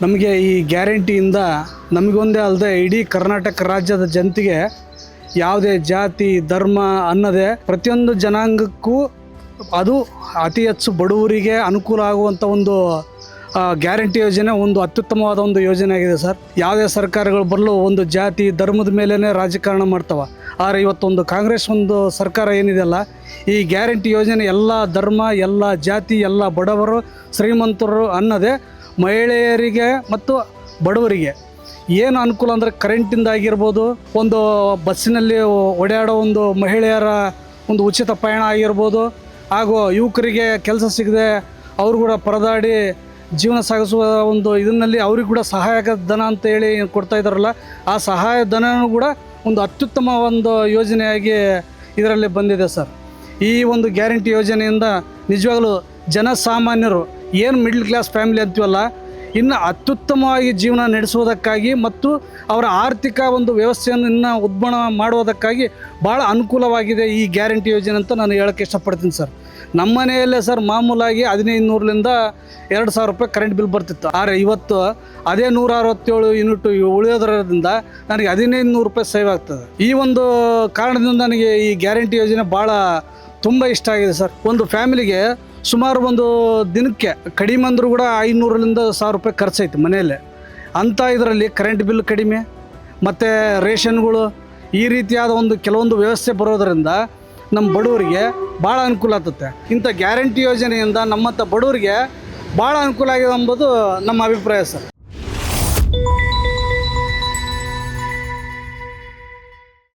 ನಮಗೆ ಈ ಗ್ಯಾರಂಟಿಯಿಂದ ನಮಗೊಂದೇ ಅಲ್ಲದೆ ಇಡೀ ಕರ್ನಾಟಕ ರಾಜ್ಯದ ಜನತೆಗೆ ಯಾವುದೇ ಜಾತಿ ಧರ್ಮ ಅನ್ನದೇ ಪ್ರತಿಯೊಂದು ಜನಾಂಗಕ್ಕೂ ಅದು ಅತಿ ಹೆಚ್ಚು ಬಡವರಿಗೆ ಅನುಕೂಲ ಆಗುವಂಥ ಒಂದು ಗ್ಯಾರಂಟಿ ಯೋಜನೆ ಒಂದು ಅತ್ಯುತ್ತಮವಾದ ಒಂದು ಯೋಜನೆ ಆಗಿದೆ ಸರ್. ಯಾವುದೇ ಸರ್ಕಾರಗಳು ಬರಲು ಒಂದು ಜಾತಿ ಧರ್ಮದ ಮೇಲೇ ರಾಜಕಾರಣ ಮಾಡ್ತವೆ. ಆದರೆ ಇವತ್ತೊಂದು ಕಾಂಗ್ರೆಸ್ ಒಂದು ಸರ್ಕಾರ ಏನಿದೆಯಲ್ಲ, ಈ ಗ್ಯಾರಂಟಿ ಯೋಜನೆ ಎಲ್ಲ ಧರ್ಮ ಎಲ್ಲ ಜಾತಿ ಎಲ್ಲ ಬಡವರು ಶ್ರೀಮಂತರು ಅನ್ನದೇ ಮಹಿಳೆಯರಿಗೆ ಮತ್ತು ಬಡವರಿಗೆ ಏನು ಅನುಕೂಲ ಅಂದರೆ ಕರೆಂಟಿಂದ ಆಗಿರ್ಬೋದು, ಒಂದು ಬಸ್ಸಿನಲ್ಲಿ ಓಡಾಡೋ ಒಂದು ಮಹಿಳೆಯರ ಒಂದು ಉಚಿತ ಪಯಣ ಆಗಿರ್ಬೋದು, ಹಾಗೂ ಯುವಕರಿಗೆ ಕೆಲಸ ಸಿಗದೆ ಅವರು ಕೂಡ ಪರದಾಡಿ ಜೀವನ ಸಾಗಿಸುವ ಒಂದು ಇದರಲ್ಲಿ ಅವ್ರಿಗೆ ಕೂಡ ಸಹಾಯಕ ಧನ ಅಂತ ಹೇಳಿ ಕೊಡ್ತಾ ಇದ್ದಾರಲ್ಲ, ಆ ಸಹಾಯ ಧನನೂ ಕೂಡ ಒಂದು ಅತ್ಯುತ್ತಮ ಒಂದು ಯೋಜನೆಯಾಗಿ ಇದರಲ್ಲಿ ಬಂದಿದೆ ಸರ್. ಈ ಒಂದು ಗ್ಯಾರಂಟಿ ಯೋಜನೆಯಿಂದ ನಿಜವಾಗಲೂ ಜನಸಾಮಾನ್ಯರು ಏನು ಮಿಡ್ಲ್ ಕ್ಲಾಸ್ ಫ್ಯಾಮಿಲಿ ಅಂತೀವಲ್ಲ, ಇನ್ನು ಅತ್ಯುತ್ತಮವಾಗಿ ಜೀವನ ನಡೆಸುವುದಕ್ಕಾಗಿ ಮತ್ತು ಅವರ ಆರ್ಥಿಕ ಒಂದು ವ್ಯವಸ್ಥೆಯನ್ನು ಇನ್ನು ಉದ್ಬಣ ಮಾಡುವುದಕ್ಕಾಗಿ ಭಾಳ ಅನುಕೂಲವಾಗಿದೆ ಈ ಗ್ಯಾರಂಟಿ ಯೋಜನೆ ಅಂತ ನಾನು ಹೇಳೋಕ್ಕೆ ಇಷ್ಟಪಡ್ತೀನಿ ಸರ್. ನಮ್ಮ ಮನೆಯಲ್ಲೇ ಸರ್ ಮಾಮೂಲಾಗಿ 1500ರಿಂದ 2000 ರೂಪಾಯಿ ಕರೆಂಟ್ ಬಿಲ್ ಬರ್ತಿತ್ತು. ಆದರೆ ಇವತ್ತು ಅದೇ 167 ಯೂನಿಟ್ ಉಳಿಯೋದ್ರಿಂದ ನನಗೆ 1500 ರೂಪಾಯಿ ಸೇವ್ ಆಗ್ತದೆ. ಈ ಒಂದು ಕಾರಣದಿಂದ ನನಗೆ ಈ ಗ್ಯಾರಂಟಿ ಯೋಜನೆ ಭಾಳ ತುಂಬ ಇಷ್ಟ ಆಗಿದೆ ಸರ್. ಒಂದು ಫ್ಯಾಮಿಲಿಗೆ ಸುಮಾರು ಒಂದು ದಿನಕ್ಕೆ ಕಡಿಮೆ ಅಂದರೂ ಕೂಡ 500ರಿಂದ 1000 ರೂಪಾಯಿ ಖರ್ಚೈತೆ ಮನೆಯಲ್ಲೇ. ಅಂಥ ಇದರಲ್ಲಿ ಕರೆಂಟ್ ಬಿಲ್ ಕಡಿಮೆ ಮತ್ತು ರೇಷನ್ಗಳು ಈ ರೀತಿಯಾದ ಒಂದು ಕೆಲವೊಂದು ವ್ಯವಸ್ಥೆ ಬರೋದರಿಂದ ನಮ್ಮ ಬಡವರಿಗೆ ಭಾಳ ಅನುಕೂಲ ಆಗ್ತದೆ. ಇಂಥ ಗ್ಯಾರಂಟಿ ಯೋಜನೆಯಿಂದ ನಮ್ಮಂಥ ಬಡವರಿಗೆ ಭಾಳ ಅನುಕೂಲ ಆಗಿದೆ ಎಂಬುದು ನಮ್ಮ ಅಭಿಪ್ರಾಯ ಸರ್.